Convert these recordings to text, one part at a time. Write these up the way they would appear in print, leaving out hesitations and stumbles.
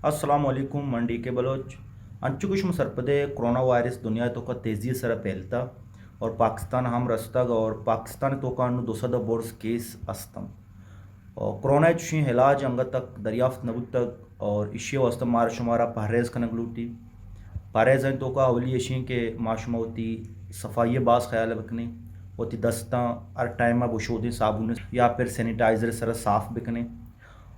अस्सलाम वालेकुम मन DK बलोच अंचुकुश सरपदे कोरोना वायरस दुनिया तो का तेज़ी सर फैलता और पाकिस्तान हम रस्तग और पाकिस्तान तो का दोसद बोर्स केस अस्तम और कोरोना चुशी इलाज अंग तक दरियाफ्त नबुत तक और इश्य वस्त मार शुमारा परहेज़ कनगलूटी परहेज़ तो का अवली अशी के माशुमा होती सफाई बास ख्याल बकने होती दस्ता हर टाइम बुशोदी साबुन या फिर सैनिटाइज़र सर साफ़ बिकने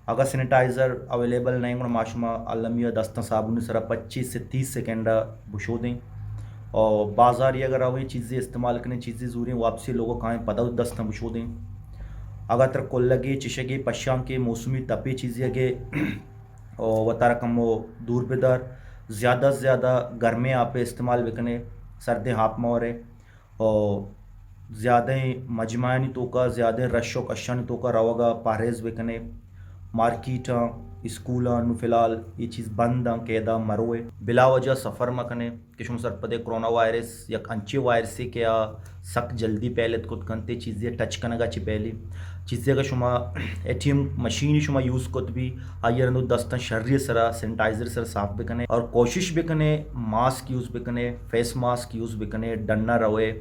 अगर सैनिटाइज़र अवेलेबल नहीं हो माशमा अलमिया दस्ता साबुन सरा 25 से 30 सेकेंड बुशो दें और बाज़ार ये अगर वही चीज़ें इस्तेमाल करने चीज़ें ज़रूरी वापसी लोगों का पदा दस्ता बुशो दें अगर तर को लगे चिशगे पश्चाम के मौसमी तपी चीज़ें के और वतारा कम वो दूर बेदार ज़्यादा से ज़्यादा गर्मे आप इस्तेमाल बिकने सर्दे हाप मोरे और ज़्यादा मजमानी तो का ज़्यादा रशो कशानी तो का रवागा परहेज़ बिकने मार्केट स्कूल फ़िलहाल ये चीज़ बंद कैदा मरोए बिला वजह सफ़र मकने कि शुम सरपदे कोरोना वायरस या अंचे वायरस से क्या सक जल्दी पहले खुद कंते चीज़ें टच कनगा ची पहले चीज़ें का शुमा ATM मशीन शुमा यूज़ कुत भी आयर नो दस्ता शर्री सरा सैनिटाइज़र सर साफ बिकने और कोशिश बिकने मास्क यूज़ बिकने फेस मास्क यूज़ बिकने डन्ना रवे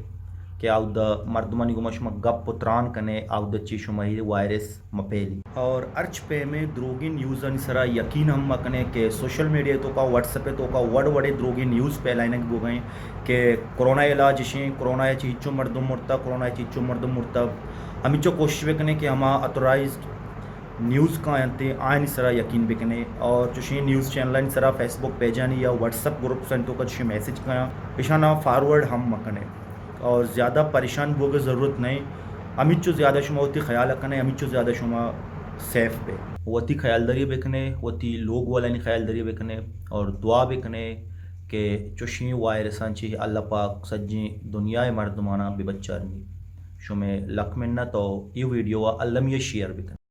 कि आउद मर्दमानी गुमशमा गप पुत्रान कने आउद चीशुमा ही वायरस मपेली और अर्च पे में द्रोगिन न्यूज़ सरा यकीन हम मकने के सोशल मीडिया तो का व्हाट्सएप तो का वड़े द्रोगिन न्यूज़ पे लाइन गो गए कि कोरोना इलाज शी कोरोना चीचो मर्दम मुर्ता कोरोना चीचो मर्दम मुर्ता हम चो कोशिश बिकने कि हम ऑथोराइज न्यूज़ का अंते आयन सरा यकीन बिकने और चुशी न्यूज़ चैनल सरा फेसबुक पेजानी या व्हाट्सएप ग्रुप सन तो का मैसेज का पिछाना फॉरवर्ड हम मकने और ज़्यादा परेशान हो की ज़रूरत नहीं अमित चो ज़्यादा शुमा होती ख्याल रखने अमित चो ज़्यादा शुमा सेफ पे वती ख्यालदारी बिकने वती लोग वाला नहीं ख्यालदारी बिकने और दुआ बिकने के चुशी वायरसान ची अल्लाह पाक सज्जी दुनिया मर्दमाना बेबच्चारनी शुमे लक मिन्नत और ये वीडियो अल्लम ये शेयर बिकने।